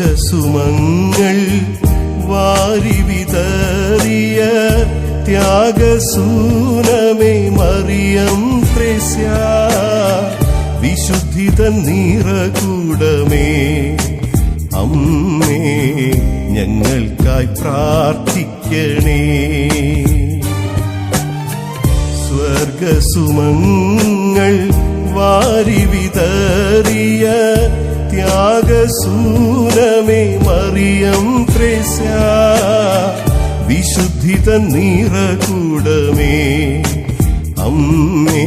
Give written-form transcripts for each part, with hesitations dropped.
സ്വർഗസുമങ്ങൾ വാരി വിതറിയ ത്യാഗസൂനമേ മറിയം ത്രേസ്യ, വിശുദ്ധിതൻ നിറകൂടമേ അമ്മേ ഞങ്ങൾക്കായി പ്രാർത്ഥിക്കണേ. സ്വർഗസുമങ്ങൾ വാരി വിതറിയ ത്യാഗസൂനമേ മറിയം ത്രേസ്യ, വിശുദ്ധിതൻ നിറകൂടമേ അമ്മേ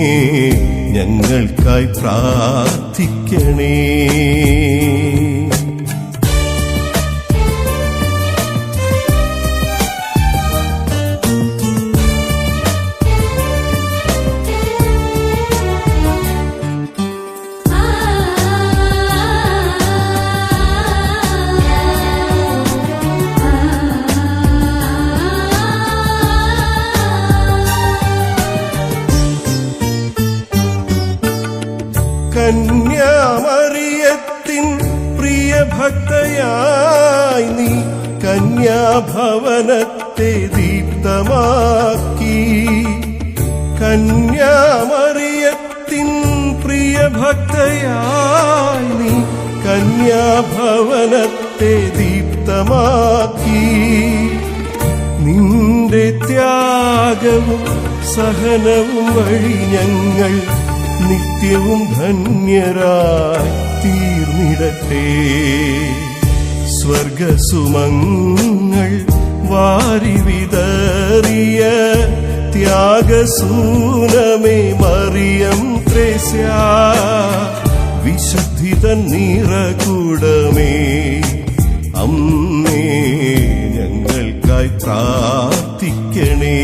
ഞങ്ങൾക്കായി പ്രാർത്ഥിക്കണേ. കന്യാമറിയത്തിൻ പ്രിയ ഭക്തയായി നീ കന്യാഭവനത്തെ ദീപ്തമാക്കി. കന്യാമറിയത്തിൻ പ്രിയ ഭക്തയായി നീ കന്യാഭവനത്തെ ദീപ്തമാക്കി. നിന്റെ ത്യാഗവും സഹനവും വഴി ഞങ്ങൾ നിത്യവും ധന്യരായി തീർന്നിടട്ടെ. സ്വർഗസുമങ്ങൾ വാരി വിതറിയ ത്യാഗസൂനമേ മറിയം ത്രേസ്യ, വിശുദ്ധിതൻ നിറകൂടമേ അമ്മേ ഞങ്ങൾക്കായി പ്രാർത്ഥിക്കണേ.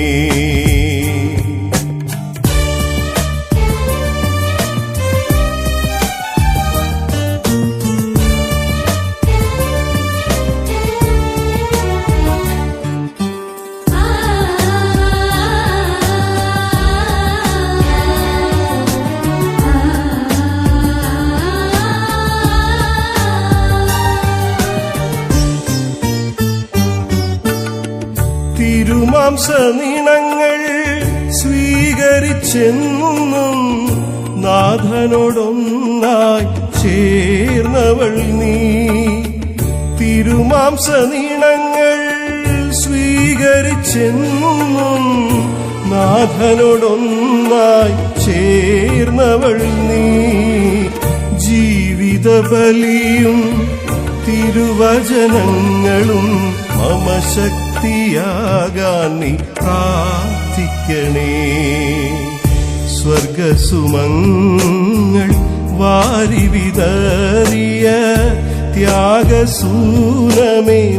തിരുമാംസനിണങ്ങൾ സ്വീകരിച്ചെന്നും നാഥനോടൊന്നായി ചേർന്നവൾ നീ. തിരുമാംസനിണങ്ങൾ സ്വീകരിച്ചെന്നും നാഥനോടൊന്നായി ചേർന്നവൾ നീ. ജീവിത ബലിയും തിരുവചനങ്ങളും മമ ശക്തിയാകാൻ നീ പ്രാർത്ഥിക്കണേ. സ്വർഗസുമങ്ങൾ വാരി വിതറിയ ത്യാഗസൂനമേ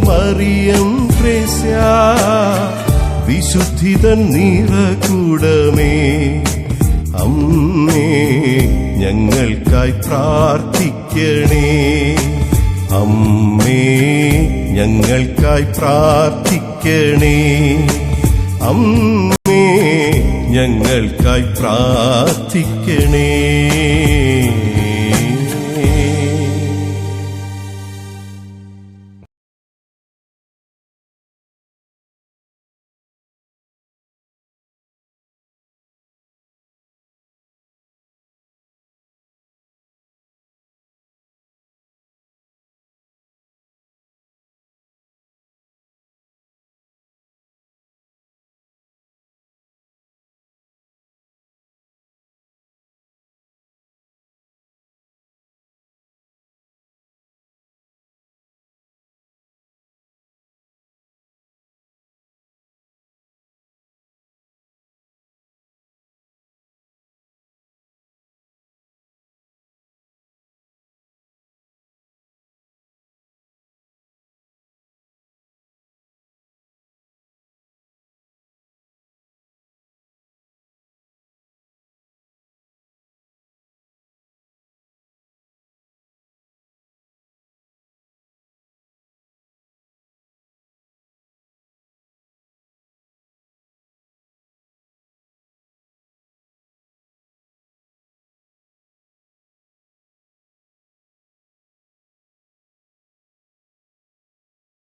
മറിയം ത്രേസ്യ, വിശുദ്ധിതൻ നിറകൂടമേ അമ്മേ ഞങ്ങൾക്കായി പ്രാർത്ഥിക്കണേ. അമ്മേ ഞങ്ങൾക്കായി പ്രാർത്ഥിക്കണേ. അമ്മേ ഞങ്ങൾക്കായി പ്രാർത്ഥിക്കണേ.